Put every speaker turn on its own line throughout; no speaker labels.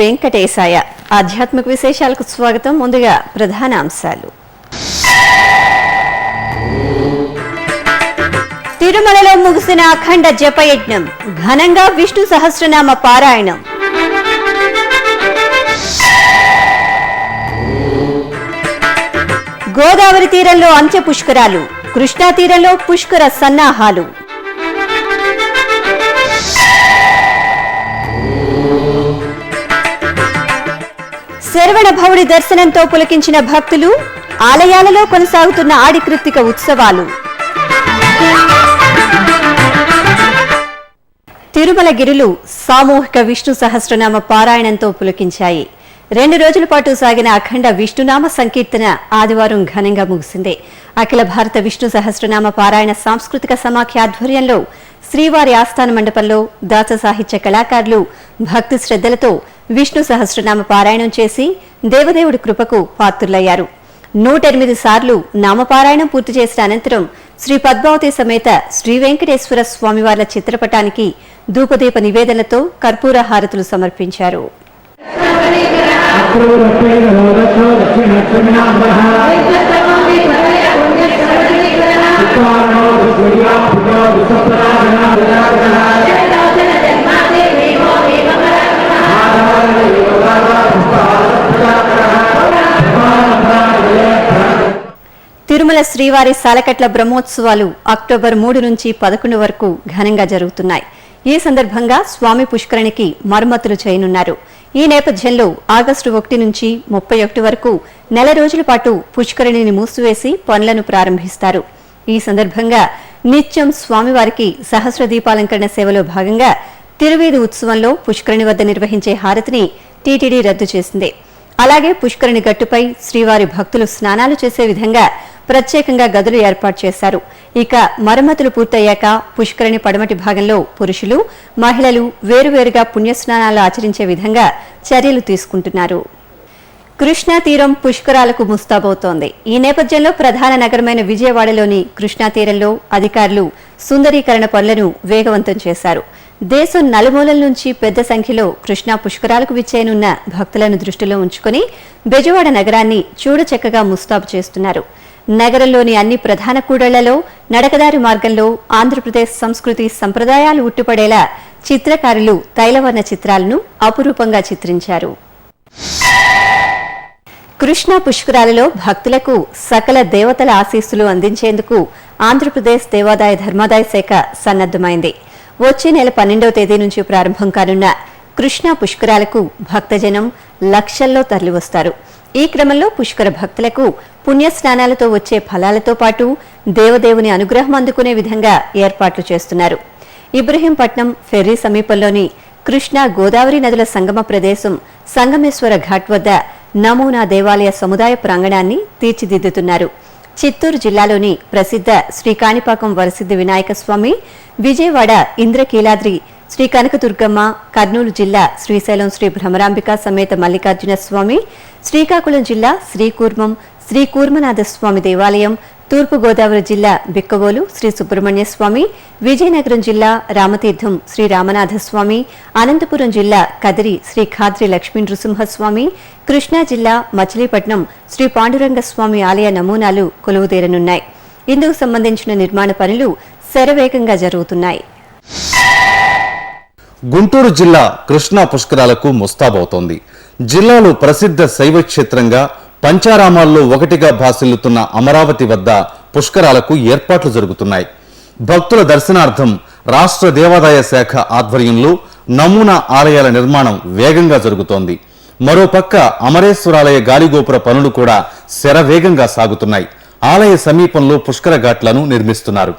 వెంకటేశాయ. ఆధ్యాత్మిక విశేషాలకు స్వాగతం. ముందుగా ప్రధాన అంశాలు. తిరుమలలో ముగిసిన అఖండ జపయజ్ఞం, ఘనంగా విష్ణు సహస్రనామ పారాయణం. గోదావరి తీరంలో అంత్య పుష్కరాలు, కృష్ణా తీరంలో పుష్కర సన్నాహాలు. శరవణ భవుడి దర్శనంతో పులకించిన భక్తులు, ఆలయాలలో కొనసాగుతున్న ఆడికృత్తిక ఉత్సవాలు. తిరుమల గిరులు సామూహిక విష్ణు సహస్రనామ పారాయణంతో పులకించాయి. 2 రోజుల పాటు సాగిన అఖండ విష్ణునామ సంకీర్తన ఆదివారం ఘనంగా ముగిసింది. అఖిల భారత విష్ణు సహస్రనామ పారాయణ సాంస్కృతిక సమాఖ్య ఆధ్వర్యంలో శ్రీవారి ఆస్థాన మండపంలో దాస సాహిత్య కళాకారులు భక్తి శ్రద్ధలతో విష్ణు సహస్రనామ పారాయణం చేసి దేవదేవుడి కృపకు పాత్రులయ్యారు. 108 సార్లు నామపారాయణం పూర్తి చేసిన అనంతరం శ్రీ పద్మావతి సమేత శ్రీ వెంకటేశ్వర స్వామివార్ల చిత్రపటానికి ధూపదీప నివేదనలతో కర్పూర హారతులు సమర్పించారు. తిరుమల శ్రీవారి సాలకట్ల బ్రహ్మోత్సవాలు అక్టోబర్ 3 నుంచి 11 వరకు ఘనంగా జరుగుతున్నాయి. ఈ సందర్భంగా స్వామి పుష్కరిణికి మరమ్మతులు చేయనున్నారు. ఈ నేపథ్యంలో ఆగస్టు 1 నుంచి 31 వరకు 4 రోజుల పాటు పుష్కరిణిని మూసివేసి పనులను ప్రారంభిస్తారు. ఈ సందర్భంగా నిత్యం స్వామివారికి సహస్ర దీపాలంకరణ సేవలో భాగంగా తిరువీధి ఉత్సవంలో పుష్కరిణి వద్ద నిర్వహించే హారతిని టీటీడీ రద్దు చేసింది. అలాగే పుష్కరిణి గట్టుపై శ్రీవారి భక్తులు స్నానాలు చేసే విధంగా ప్రత్యేకంగా గదులు ఏర్పాటు చేశారు. ఇక మరమ్మతులు పూర్తయ్యాక పుష్కరిణి పడమటి భాగంలో పురుషులు, మహిళలు వేరువేరుగా పుణ్యస్నానాలు ఆచరించే విధంగా చర్యలు తీసుకుంటున్నారు. కృష్ణా తీరం పుష్కరాలకు ముస్తాబవుతోంది. ఈ నేపథ్యంలో ప్రధాన నగరమైన విజయవాడలోని కృష్ణా తీరంలో అధికారులు సుందరీకరణ పనులను వేగవంతం చేశారు. దేశం నలుమూలల నుంచి పెద్ద సంఖ్యలో కృష్ణా పుష్కరాలకు విచ్చేయనున్న భక్తులను దృష్టిలో ఉంచుకుని బెజవాడ నగరాన్ని చూడచక్కగా ముస్తాబు చేస్తున్నారు. నగరంలోని అన్ని ప్రధాన కూడళ్లలో నడకదారి మార్గంలో ఆంధ్రప్రదేశ్ సంస్కృతి సంప్రదాయాలు ఉట్టిపడేలా చిత్రకారులు తైలవర్ణ చిత్రాలను అపురూపంగా చిత్రించారు. కృష్ణా పుష్కరాలలో భక్తులకు సకల దేవతల ఆశీస్సులు అందించేందుకు ఆంధ్రప్రదేశ్ దేవాదాయ ధర్మాదాయ శాఖ సన్నద్దమైంది. వచ్చే నెల 12వ తేదీ నుంచి ప్రారంభం కానున్న కృష్ణా పుష్కరాలకు భక్తజనం లక్షల్లో తరలివస్తారు. ఈ క్రమంలో పుష్కర భక్తులకు పుణ్యస్నానాలతో వచ్చే ఫలాలతో పాటు దేవదేవుని అనుగ్రహం అందుకునే విధంగా ఏర్పాట్లు చేస్తున్నారు. ఇబ్రహీంపట్నం ఫెర్రీ సమీపంలోని కృష్ణా గోదావరి నదుల సంగమ ప్రదేశం సంగమేశ్వర ఘాట్ వద్ద నమూనా దేవాలయ సముదాయ ప్రాంగణాన్ని తీర్చిదిద్దుతున్నారు. చిత్తూరు జిల్లాలోని ప్రసిద్ధ శ్రీ కాణిపాకం వరసిద్ధి వినాయక స్వామి, విజయవాడ ఇంద్రకీలాద్రి శ్రీ కనకదుర్గమ్మ, కర్నూలు జిల్లా శ్రీశైలం శ్రీ భ్రమరాంబిక సమేత మల్లికార్జున స్వామి, శ్రీకాకుళం జిల్లా శ్రీకూర్మం శ్రీ కూర్మనాథ స్వామి దేవాలయం, తూర్పు గోదావరి జిల్లా బిక్కవోలు శ్రీ సుబ్రహ్మణ్య స్వామి, విజయనగరం జిల్లా రామతీర్థం శ్రీ రామనాథ స్వామి, అనంతపురం జిల్లా కదిరి శ్రీ ఖాద్రి లక్ష్మీ నృసింహస్వామి, కృష్ణా జిల్లా మచిలీపట్నం శ్రీ పాండురంగ స్వామి ఆలయ నమూనాలు కొలువుదేరనున్నాయి. ఇందుకు సంబంధించిన నిర్మాణ పనులు శరవేగంగా జరుగుతున్నాయి.
గుంటూరు జిల్లా కృష్ణా పుష్కరాలకు ముస్తాబవుతోంది. జిల్లాలో ప్రసిద్ధ శైవ క్షేత్రంగా పంచారామాల్లో ఒకటిగా భాసిల్లుతున్న అమరావతి వద్ద పుష్కరాలకు ఏర్పాట్లు జరుగుతున్నాయి. భక్తుల దర్శనార్థం రాష్ట్ర దేవాదాయ శాఖ ఆధ్వర్యంలో నమూనా ఆలయాల నిర్మాణం వేగంగా జరుగుతోంది. మరోపక్క అమరేశ్వరాలయ గాలిగోపుర పనులు కూడా శరవేగంగా సాగుతున్నాయి. ఆలయ సమీపంలో పుష్కర ఘాట్లను నిర్మిస్తున్నారు.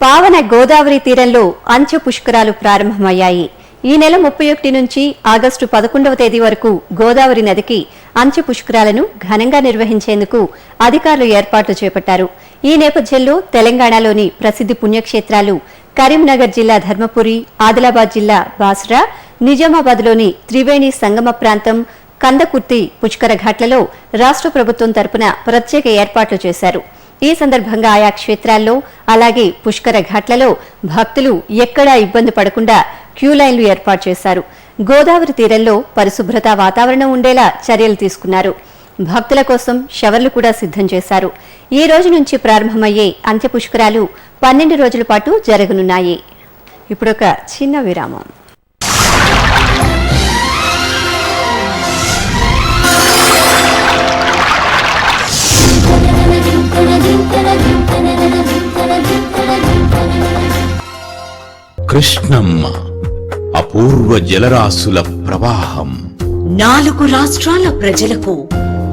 పావన గోదావరి తీరంలో అంత్య పుష్కరాలు ప్రారంభమయ్యాయి. ఈ నెల 31 నుంచి ఆగస్టు 11వ తేదీ వరకు గోదావరి నదికి అంత్య పుష్కరాలను ఘనంగా నిర్వహించేందుకు అధికారులు ఏర్పాట్లు చేపట్టారు. ఈ నేపథ్యంలో తెలంగాణలోని ప్రసిద్ధి పుణ్యక్షేత్రాలు కరీంనగర్ జిల్లా ధర్మపురి, ఆదిలాబాద్ జిల్లా బాస్రా, నిజామాబాద్లోని త్రివేణి సంగమ ప్రాంతం, కందకుర్తి పుష్కర ఘాట్లలో రాష్ట్ర ప్రభుత్వం తరపున ప్రత్యేక ఏర్పాట్లు చేశారు. ఈ సందర్భంగా ఆయా క్షేత్రాల్లో అలాగే పుష్కర ఘాట్లలో భక్తులు ఎక్కడా ఇబ్బంది పడకుండా క్యూ లైన్లు ఏర్పాటు చేశారు. గోదావరి తీరంలో పరిశుభ్రత వాతావరణం ఉండేలా చర్యలు తీసుకున్నారు. భక్తుల కోసం షవర్లు కూడా సిద్ధం చేశారు. ఈ రోజు నుంచి ప్రారంభమయ్యే అంత్య పుష్కరాలు 12 రోజుల పాటు జరగనున్నాయి. ఇప్పుడొక చిన్న విరామం.
కృష్ణమ్మ అపూర్వ జలరాశుల ప్రవాహం,
4 రాష్ట్రాల ప్రజలకు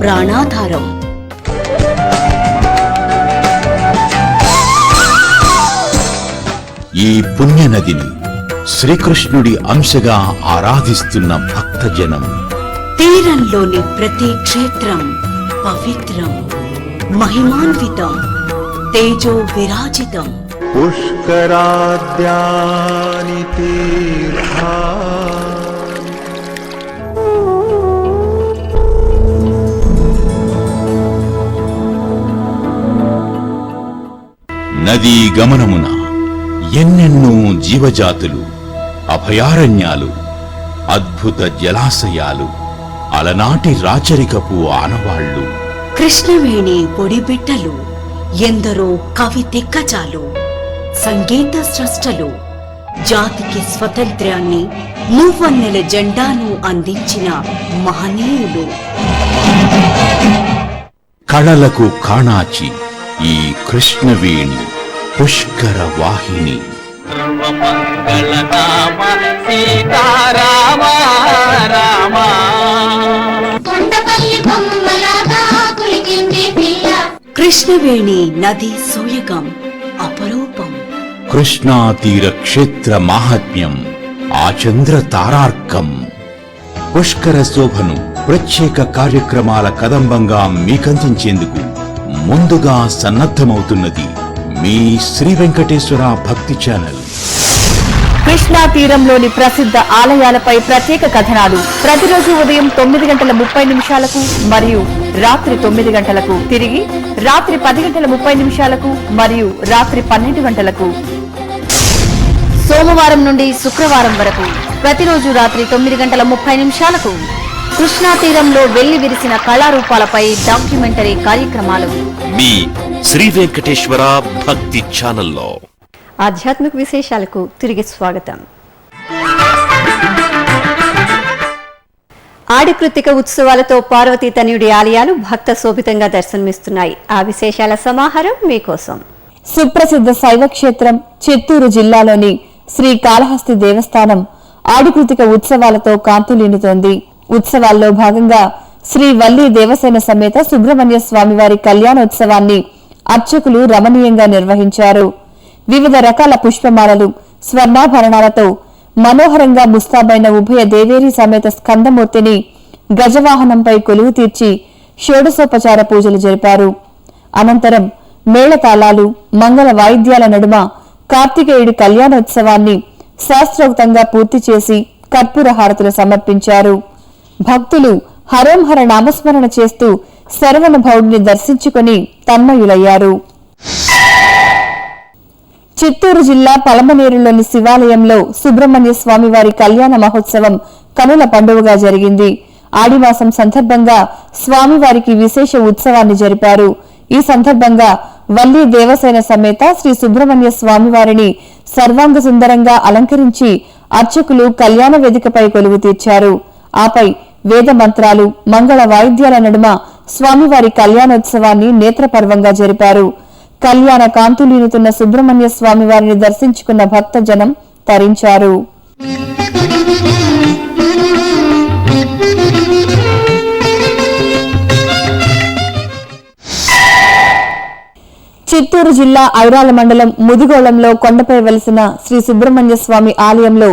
ప్రాణాధారం.
ఈ పుణ్యనదిని శ్రీకృష్ణుడి అంశగా ఆరాధిస్తున్న భక్తజనం.
తీరంలోని ప్రతి క్షేత్రం పవిత్రం, మహిమాన్వితం, తేజో విరాజితం.
పుష్కరాద్యాని తీర్థాని
నదీ గమనమున ఎన్నెన్నో జీవజాతులు, అభయారణ్యాలు, అద్భుత జలాశయాలు, అలనాటి రాచరికపు ఆనవాళ్లు.
కృష్ణవేణి పొడిబిట్టలు, ఎందరో కవి దిగ్గజాలు, సంగీత స్రష్టలు, జాతికి స్వతంత్ర్యాన్ని, మూవన్నెల జెండాను అందించిన మహనీయులు.
కళలకు కాణాచి ఈ కృష్ణవేణి పుష్కర వాహిని. కృష్ణవేణి నది సోయగం అపరూపం. కృష్ణా తీర క్షేత్ర మాహాత్మ్యం ఆచంద్ర తారార్కం. పుష్కర శోభను ప్రత్యేక కార్యక్రమాల కదంబంగా మీకందించేందుకు ముందుగా సన్నద్ధమవుతున్నది మీ శ్రీ వెంకటేశ్వర భక్తి ఛానల్.
కృష్ణా తీరంలోని ప్రసిద్ధ ఆలయాలపై ప్రత్యేక కథనాలు ప్రతిరోజు ఉదయం 9:30 మరియు రాత్రి 9 తిరిగి రాత్రి 10:30 మరియు రాత్రి 12 సోమవారం నుండి శుక్రవారం వరకు ప్రతిరోజు రాత్రి 9:30 కృష్ణా తీరంలో వెళ్లి విరిసిన కళారూపాలపై డాక్యుమెంటరీ కార్యక్రమాలు
మీ శ్రీ వెంకటేశ్వర భక్తి ఛానల్లో.
ఆధ్యాత్మిక విశేషాలకు తిరిగి స్వాగతం. ఆడికృత్తిక ఉత్సవాలతో పార్వతీ తనయుడి ఆలయాలు భక్త శోభితంగా దర్శనమిస్తున్నాయి. ఆ విశేషాల సమాహారం మీకోసం.
సుప్రసిద్ధ శైవ క్షేత్రం చిత్తూరు జిల్లాలోని శ్రీ కాళహస్తి దేవస్థానం ఆడికృతిక ఉత్సవాలతో కాంతులీనుతోంది. ఉత్సవాల్లో భాగంగా శ్రీ వల్లి దేవసేన సమేత సుబ్రహ్మణ్య స్వామివారి కళ్యాణోత్సవాన్ని అర్చకులు రమణీయంగా నిర్వహించారు. వివిధ రకాల పుష్పమాలలు, స్వర్ణాభరణాలతో మనోహరంగా ముస్తాబైన ఉభయ దేవేరి సమేత స్కందమూర్తిని గజవాహనంపై కొలువు తీర్చి షోడశోపచార పూజలు జరిపారు. అనంతరం మేళతాళాలు, మంగళ వాయిద్యాల నడుమ కార్తికేయుడి కళ్యాణోత్సవాన్ని శాస్త్రోక్తంగా పూర్తి చేసి కర్పూర హారతులు సమర్పించారు. భక్తులు హరోంహర నామస్మరణ చేస్తూ శరవణ భౌడిని దర్శించుకుని తన్మయులయ్యారు. చిత్తూరు జిల్లా పలమనేరులోని శివాలయంలో సుబ్రహ్మణ్య స్వామివారి కళ్యాణ మహోత్సవం కనుల పండుగగా జరిగింది. ఆడిమాసం సందర్భంగా స్వామివారికి విశేష ఉత్సవాన్ని జరిపారు. ఈ సందర్భంగా వల్లి దేవసేన సమేత శ్రీ సుబ్రహ్మణ్య స్వామివారిని సర్వాంగ సుందరంగా అలంకరించి అర్చకులు కళ్యాణ వేదికపై కొలువు తీర్చారు. ఆపై వేద మంత్రాలు, మంగళ వాయిద్యాల నడుమ స్వామివారి కళ్యాణోత్సవాన్ని నేత్రపర్వంగా జరిపారు. కళ్యాణ కాంతులీనుతున్న సుబ్రహ్మణ్య స్వామివారిని దర్శించుకున్న భక్తజనం తరించారు. చిత్తూరు జిల్లా ఐరాల మండలం ముదిగోళంలో కొండపై వెలిసిన శ్రీ సుబ్రహ్మణ్య స్వామి ఆలయంలో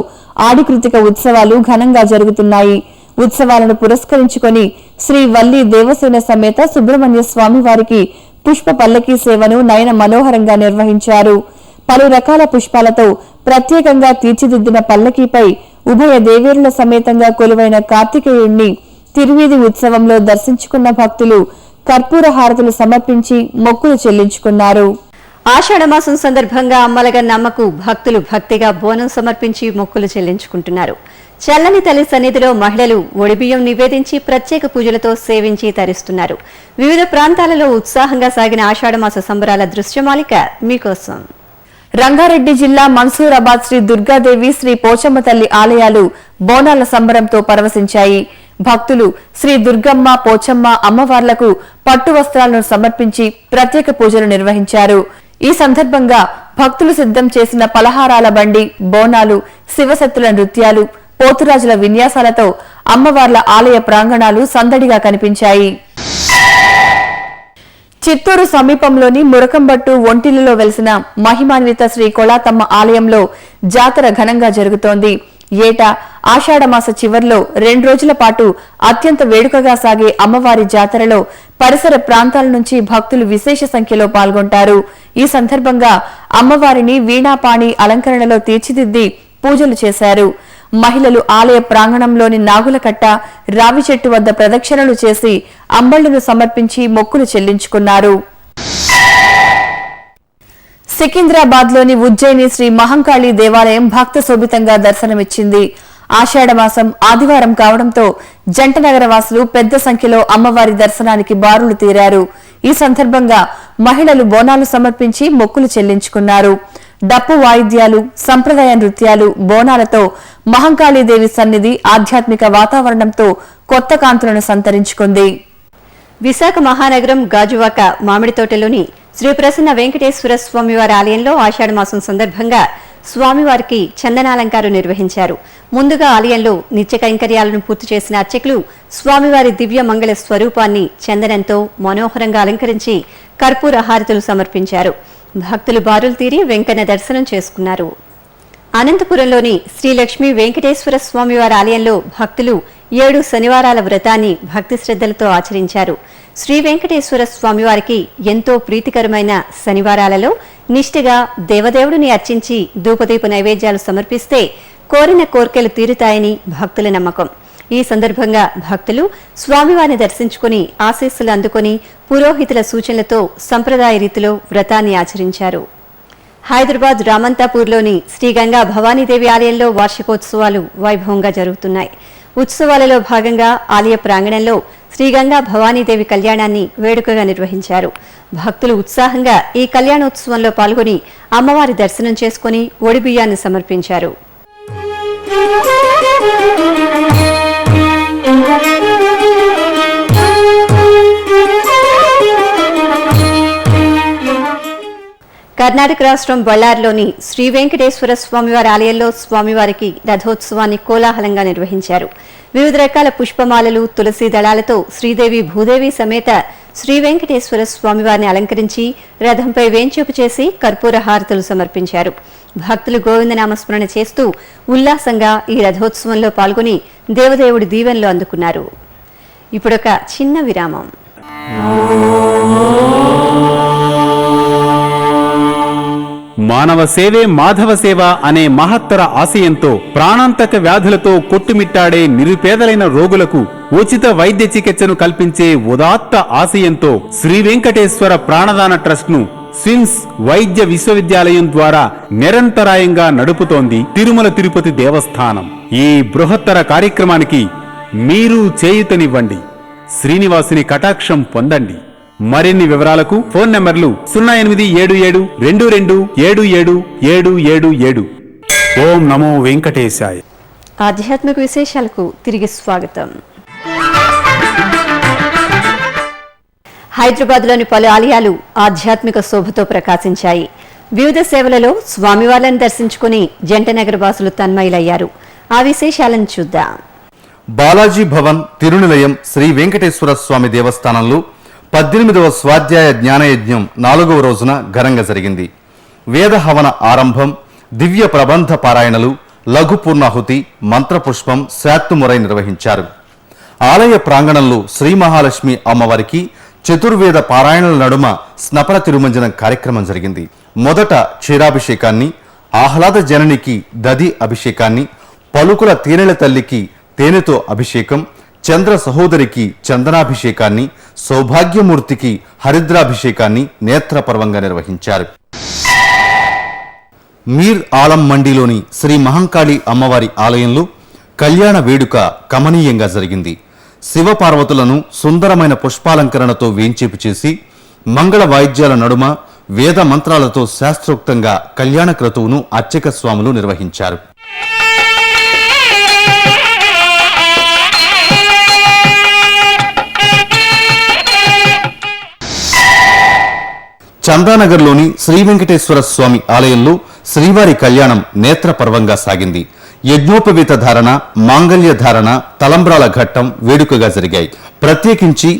ఆడికృతిక ఉత్సవాలు ఘనంగా జరుగుతున్నాయి. ఉత్సవాలను పురస్కరించుకొని శ్రీ వల్లి దేవసేన సమేత సుబ్రహ్మణ్య స్వామి వారికి పుష్ప పల్లకీ సేవను నయన మనోహరంగా నిర్వహించారు. పలు రకాల పుష్పాలతో ప్రత్యేకంగా తీర్చిదిద్దిన పల్లకీపై ఉభయ దేవేరుల సమేతంగా కొలువైన కార్తికేయుణ్ణి తిరువీధి ఉత్సవంలో దర్శించుకున్న భక్తులు కర్పూర హారతులు సమర్పించి మొక్కులు చెల్లించుకున్నారు.
ఆషాఢమాసం సందర్భంగా అమ్మలగన్న అమ్మకు భక్తులు భక్తిగా బోనం సమర్పించి మొక్కులు చెల్లించుకుంటున్నారు. చల్లని తల్లి సన్నిధిలో మహిళలు ఒడిబియ్యం నివేదించి ప్రత్యేక పూజలతో సేవించి తరిస్తున్నారు. వివిధ ప్రాంతాలలో ఉత్సాహంగా సాగిన ఆషాఢమాస సంబరాల దృశ్యమాలిక మీకోసం.
రంగారెడ్డి జిల్లా మన్సూరాబాద్ శ్రీ దుర్గాదేవి శ్రీ పోచమ్మ తల్లి ఆలయాలు బోనాల సంబరంతో పరవశించాయి. భక్తులు శ్రీ దుర్గమ్మ పోచమ్మ అమ్మవార్లకు పట్టు వస్త్రాలను సమర్పించి ప్రత్యేక పూజలు నిర్వహించారు. ఈ సందర్భంగా భక్తులు సిద్ధం చేసిన పలహారాల బండి, బోనాలు, శివశక్తుల నృత్యాలు, పోతురాజుల విన్యాసాలతో అమ్మవార్ల ఆలయ ప్రాంగణాలు సందడిగా కనిపించాయి. చిత్తూరు సమీపంలోని మురకంబట్టు ఒంటిలలో వెలిసిన మహిమాన్విత శ్రీ కొళాతమ్మ ఆలయంలో జాతర ఘనంగా జరుగుతోంది. ఏటా ఆషాఢమాస చివర్లో 2 రోజుల పాటు అత్యంత వేడుకగా సాగే అమ్మవారి జాతరలో పరిసర ప్రాంతాల నుంచి భక్తులు విశేష సంఖ్యలో పాల్గొంటారు. ఈ సందర్భంగా అమ్మవారిని వీణాపాణి అలంకరణలో తీర్చిదిద్ది పూజలు చేశారు. మహిళలు ఆలయ ప్రాంగణంలోని నాగులకట్ట, రావి చెట్టు వద్ద ప్రదక్షిణలు చేసి అంబళ్లను సమర్పించి మొక్కులు చెల్లించుకున్నారు. సికింద్రాబాద్ లోని ఉజ్జయిని శ్రీ మహంకాళి దేవాలయం భక్త శోభితంగా దర్శనమిచ్చింది. ఆషాఢమాసం ఆదివారం కావడంతో జంటనగర వాసులు పెద్ద సంఖ్యలో అమ్మవారి దర్శనానికి బారులు తీరారు. ఈ సందర్భంగా మహిళలు బోనాలు సమర్పించి మొక్కులు చెల్లించుకున్నారు. డప్పు వాయిద్యాలు, సంప్రదాయ నృత్యాలు, బోనాలతో మహంకాళీదేవి సన్నిధి ఆధ్యాత్మిక వాతావరణంతో కొత్త కాంతులను సంతరించుకుంది.
విశాఖ మహానగరం గాజువాక మామిడి తోటలోని శ్రీ ప్రసన్న వెంకటేశ్వర స్వామివారి ఆలయంలో ఆషాఢమాసం సందర్భంగా స్వామివారికి చందనాలంకారం నిర్వహించారు. ముందుగా ఆలయంలో నిత్య కైంకర్యాలను పూర్తి చేసిన అర్చకులు స్వామివారి దివ్య మంగళ స్వరూపాన్ని చందనంతో మనోహరంగా అలంకరించి కర్పూర హారతులు సమర్పించారు. భక్తులు బారులు తీరి వెంకన్న దర్శనం చేసుకున్నారు. అనంతపురంలోని శ్రీ లక్ష్మీ వెంకటేశ్వర స్వామివారి ఆలయంలో భక్తులు 7 శనివారాల వ్రతాన్ని భక్తి శ్రద్ధలతో ఆచరించారు. శ్రీ వెంకటేశ్వర స్వామివారికి ఎంతో ప్రీతికరమైన శనివారాలలో నిష్ఠగా దేవదేవుడిని అర్చించి ధూపదీప నైవేద్యాలు సమర్పిస్తే కోరిన కోర్కెలు తీరుతాయని భక్తుల నమ్మకం. ఈ సందర్భంగా భక్తులు స్వామివారిని దర్శించుకుని ఆశీస్సులు అందుకుని పురోహితుల సూచనలతో సంప్రదాయ రీతిలో వ్రతాన్ని ఆచరించారు. హైదరాబాద్ రామంతాపూర్లోని శ్రీ గంగా భవానీదేవి ఆలయంలో వార్షికోత్సవాలు వైభవంగా జరుగుతున్నాయి. ఉత్సవాలలో భాగంగా ఆలయ ప్రాంగణంలో శ్రీ గంగా భవానీదేవి కళ్యాణాన్ని వేడుకగా నిర్వహించారు. భక్తులు ఉత్సాహంగా ఈ కళ్యాణోత్సవంలో పాల్గొని అమ్మవారి దర్శనం చేసుకుని ఒడిబియ్యాన్ని సమర్పించారు. కర్ణాటక రాష్ట్రం బళ్ళారిలోని శ్రీ వెంకటేశ్వర స్వామివారి ఆలయంలో స్వామివారికి రథోత్సవాన్ని కోలాహలంగా నిర్వహించారు. వివిధ రకాల పుష్పమాలలు, తులసి దళాలతో శ్రీదేవి భూదేవి సమేత శ్రీ వెంకటేశ్వర స్వామివారిని అలంకరించి రథంపై వేంచేపు చేసి కర్పూర హారతులు సమర్పించారు. భక్తులు గోవిందనామస్మరణ చేస్తూ ఉల్లాసంగా ఈ రథోత్సవంలో పాల్గొని దేవదేవుడి దీవెనలు అందుకున్నారు. ఇప్పుడొక చిన్న విరామం.
మానవ సేవే మాధవ సేవ అనే మహత్తర ఆశయంతో ప్రాణాంతక వ్యాధులతో కొట్టుమిట్టాడే నిరుపేదలైన రోగులకు ఉచిత వైద్య చికిత్సను కల్పించే ఉదాత్త ఆశయంతో శ్రీ వెంకటేశ్వర ప్రాణదాన ట్రస్ట్ ను స్విమ్స్ వైద్య విశ్వవిద్యాలయం ద్వారా నిరంతరాయంగా నడుపుతోంది తిరుమల తిరుపతి దేవస్థానం. ఈ బృహత్తర కార్యక్రమానికి మీరు చేయూతనివ్వండి, శ్రీనివాసుని కటాక్షం పొందండి. మరిన్ని వివరాలకు ఫోన్ నంబర్లు 0877227777. ఓం నమో వెంకటేశాయ.
ఆధ్యాత్మిక విశేషాలకు తిరిగి స్వాగతం. హైదరాబాద్లోని పలు ఆలయాలు ఆధ్యాత్మిక శోభతో ప్రకాశించాయి. వివిధ సేవలలో స్వామివార్లను దర్శించుకుని జంటనగర వాసులు తన్మయులయ్యారు. ఆ విశేషాలను చూద్దాం.
బాలాజీ భవన్ తిరునిలయం శ్రీ వెంకటేశ్వర స్వామి దేవస్థానంలో 18వ స్వాధ్యాయ జ్ఞానయజ్ఞం 4వ రోజున ఘనంగా జరిగింది. వేద హవన ఆరంభం, దివ్య ప్రబంధ పారాయణలు, లఘు పూర్ణాహుతి, మంత్రపుష్పం శాత్తుమురై నిర్వహించారు. ఆలయ ప్రాంగణంలో శ్రీ మహాలక్ష్మి అమ్మవారికి చతుర్వేద పారాయణల నడుమ స్నపన తిరుమంజనం కార్యక్రమం జరిగింది. మొదట క్షీరాభిషేకాన్ని, ఆహ్లాద జననికి దది అభిషేకాన్ని, పలుకుల తేనెల తల్లికి తేనెతో అభిషేకం, చంద్ర సహోదరికి చందనాభిషేకాన్ని, సౌభాగ్యమూర్తికి హరిద్రాభిషేకాన్ని నేత్రపర్వంగా నిర్వహించారు. మీర్ ఆలం మండిలోని శ్రీ మహంకాళి అమ్మవారి ఆలయంలో కళ్యాణ వేడుక కమనీయంగా జరిగింది. శివపార్వతులను సుందరమైన పుష్పాలంకరణతో వేంచేపు చేసి మంగళ వాయిద్యాల నడుమ వేద మంత్రాలతో శాస్త్రోక్తంగా కళ్యాణ క్రతువును అర్చక స్వాములు నిర్వహించారు. చందానగర్లోని శ్రీ వెంకటేశ్వర స్వామి ఆలయంలో శ్రీవారి కళ్యాణం నేత్రపర్వంగా సాగింది. యజ్ఞోపవీత ధారణ, మాంగళ్య ధారణ, తలంబ్రాల ఘట్టం వేడుకగా జరిగాయి. ప్రత్యేకించి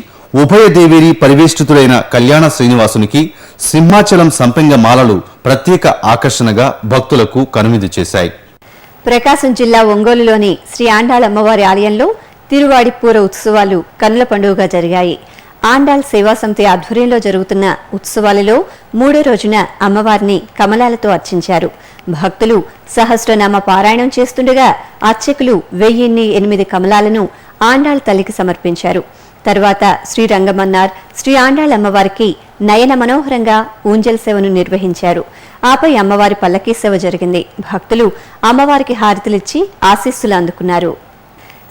ఉభయ దేవేరి పరివేష్టితుడైన కళ్యాణ శ్రీనివాసునికి సింహాచలం సంపెంగ మాలలు ప్రత్యేక ఆకర్షణగా భక్తులకు కనువిందు చేశాయి.
ప్రకాశం జిల్లా ఒంగోలులోని శ్రీ ఆండాళ్ అమ్మవారి ఆలయంలో తిరువాడిపూర ఉత్సవాలు కన్నుల పండుగగా జరిగాయి. ఆండాళ్ సేవా సమితి ఆధ్వర్యంలో జరుగుతున్న ఉత్సవాలలో 3వ రోజున అమ్మవారిని కమలాలతో అర్చించారు. భక్తులు సహస్రనామ పారాయణం చేస్తుండగా అర్చకులు 1008 కమలాలను ఆండాళ్ తల్లికి సమర్పించారు. తర్వాత శ్రీ రంగమన్నార్, శ్రీ ఆండాళ్ అమ్మవారికి నయన మనోహరంగా ఊంజల్ సేవను నిర్వహించారు. ఆపై అమ్మవారి పల్లకీ సేవ జరిగింది. భక్తులు అమ్మవారికి హారతులిచ్చి ఆశీస్సులు అందుకున్నారు.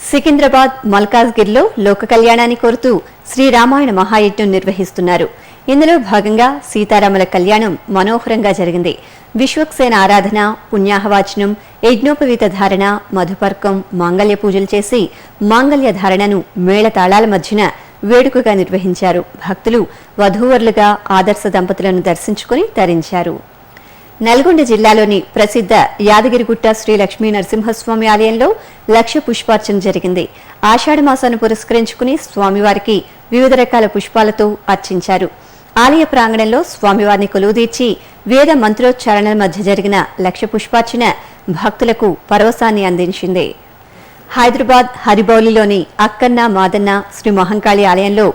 సికింద్రాబాద్ మల్కాజ్గిరిలో లోక కళ్యాణాన్ని కోరుతూ శ్రీ రామాయణ మహాయజ్ఞం నిర్వహిస్తున్నారు. ఇందులో భాగంగా సీతారాముల కళ్యాణం మనోహరంగా జరిగింది. విశ్వక్సేన ఆరాధన, పుణ్యాహవాచనం, యజ్ఞోపవీత ధారణ, మధుపర్కం, మాంగళ్య పూజలు చేసి మాంగళ్య ధారణను మేళతాళాల మధ్యన వేడుకగా నిర్వహించారు. భక్తులు వధూవరులుగా ఆదర్శ దంపతులను దర్శించుకుని తరించారు. నల్గొండ జిల్లాలోని ప్రసిద్ధ యాదగిరిగుట్ట శ్రీ లక్ష్మీ నరసింహస్వామి ఆలయంలో లక్ష పుష్పార్చన జరిగింది. ఆషాఢమాసాన్ని పురస్కరించుకుని స్వామివారికి వివిధ రకాల పుష్పాలతో అర్చించారు. ఆలయ ప్రాంగణంలో స్వామివారిని కొలువుదీర్చి వేద మంత్రోచ్చారణల మధ్య జరిగిన లక్ష పుష్పార్చన భక్తులకు పరవశాన్ని అందించింది. హైదరాబాద్ హరిబౌలిలోని అక్కన్న మాదన్న శ్రీ మహంకాళి ఆలయంలో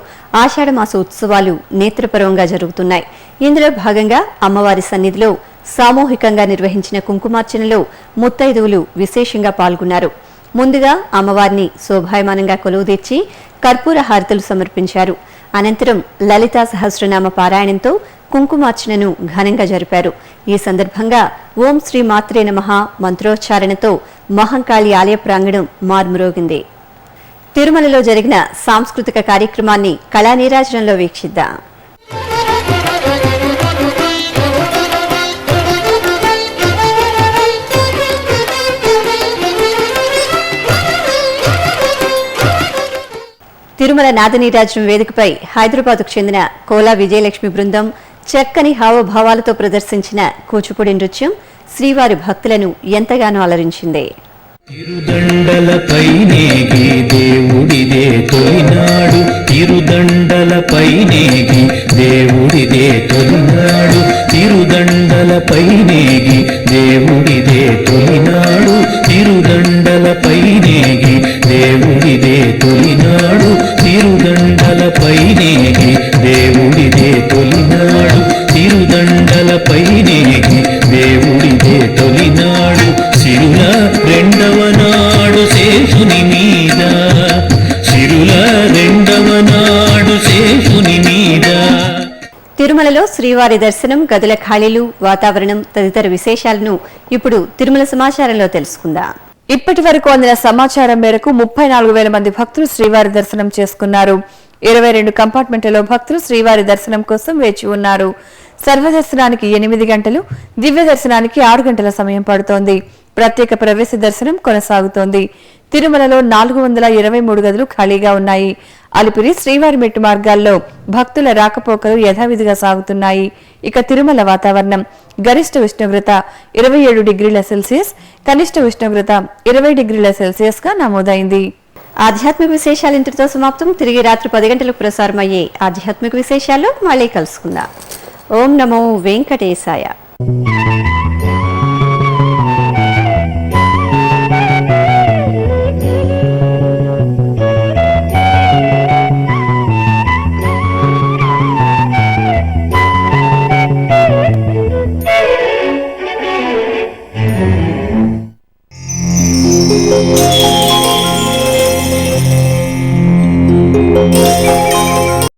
ఆషాఢమాస ఉత్సవాలు నేత్రపర్వంగా జరుగుతున్నాయి. ఇందులో భాగంగా అమ్మవారి సన్నిధిలో సామూహికంగా నిర్వహించిన కుంకుమార్చనలో ముత్తైదువులు విశేషంగా పాల్గొన్నారు. ముందుగా అమ్మవారిని శోభాయమానంగా కొలువుదీర్చి కర్పూర హారతులు సమర్పించారు. అనంతరం లలితా సహస్రనామ పారాయణంతో కుంకుమార్చనను ఘనంగా జరిపారు. ఈ సందర్భంగా ఓం శ్రీ మాత్రే నమః మంత్రోచ్చారణతో మహంకాళి ఆలయ ప్రాంగణం మార్మురోగింది. తిరుమలలో జరిగిన సాంస్కృతిక కార్యక్రమాన్ని కళానీరాజనంలో వీక్షిద్దాం. తిరుమల నాదనీరాజనం వేదికపై హైదరాబాద్కు చెందిన కోలా విజయలక్ష్మి బృందం చక్కని హావభావాలతో ప్రదర్శించిన కూచిపూడి నృత్యం శ్రీవారి భక్తులను ఎంతగానో అలరించింది.
తిరుదండలపైనేగి దేవుడిదే తొలినాడు, తిరుదండలపైనేగి దేవుడిదే తొలినాడు, తిరుదండలపైనేగి దేవుడిదే తొలినాడు, తిరుదండలపైనేగి దేవుడిదే తొలినాడు, తిరుదండలపైనేగి దేవుడిదే తొలినాడు, తిరుదండలపైనేగి దేవుడిదే తొలినాడు, సిరుల రెండవ నాడు శేషుని మీద, సిరుల రెండవ నాడు శేషుని మీద.
తిరుమలలో శ్రీవారి దర్శనం, గదుల ఖాళీలు, వాతావరణం తదితర విశేషాలను ఇప్పుడు తిరుమల సమాచారంలో తెలుసుకుందాం.
ఇప్పటి వరకు అందిన సమాచారం మేరకు 34,000 మంది భక్తులు శ్రీవారి దర్శనం చేసుకున్నారు. 22 కంపార్ట్మెంట్లలో భక్తులు శ్రీవారి దర్శనం కోసం వేచి ఉన్నారు. సర్వదర్శనానికి 8 గంటలు, దివ్య దర్శనానికి 6 గంటల సమయం పడుతోంది. ప్రత్యేక ప్రవేశ దర్శనం కొనసాగుతోంది. తిరుమలలో 423 గదులు ఖాళీగా ఉన్నాయి. అలిపిరి, శ్రీవారి మెట్టు మార్గాల్లో భక్తుల రాకపోకలు యథావిధిగా సాగుతున్నాయి. ఇక తిరుమల వాతావరణం గరిష్ట ఉష్ణోగ్రత 27 డిగ్రీల సెల్సియస్, కనిష్ట ఉష్ణోగ్రత 20 డిగ్రీల సెల్సియస్ గా నమోదైంది.
ఆధ్యాత్మిక విశేషాలు ఇంతటితో సమాప్తం. తిరిగి రాత్రి 10 గంటలకు ప్రసారమయ్యే ఆధ్యాత్మిక విశేషాల్లో మళ్ళీ కలుసుకుందాం. ఓం నమో వెంకటేశాయ.
Thank you.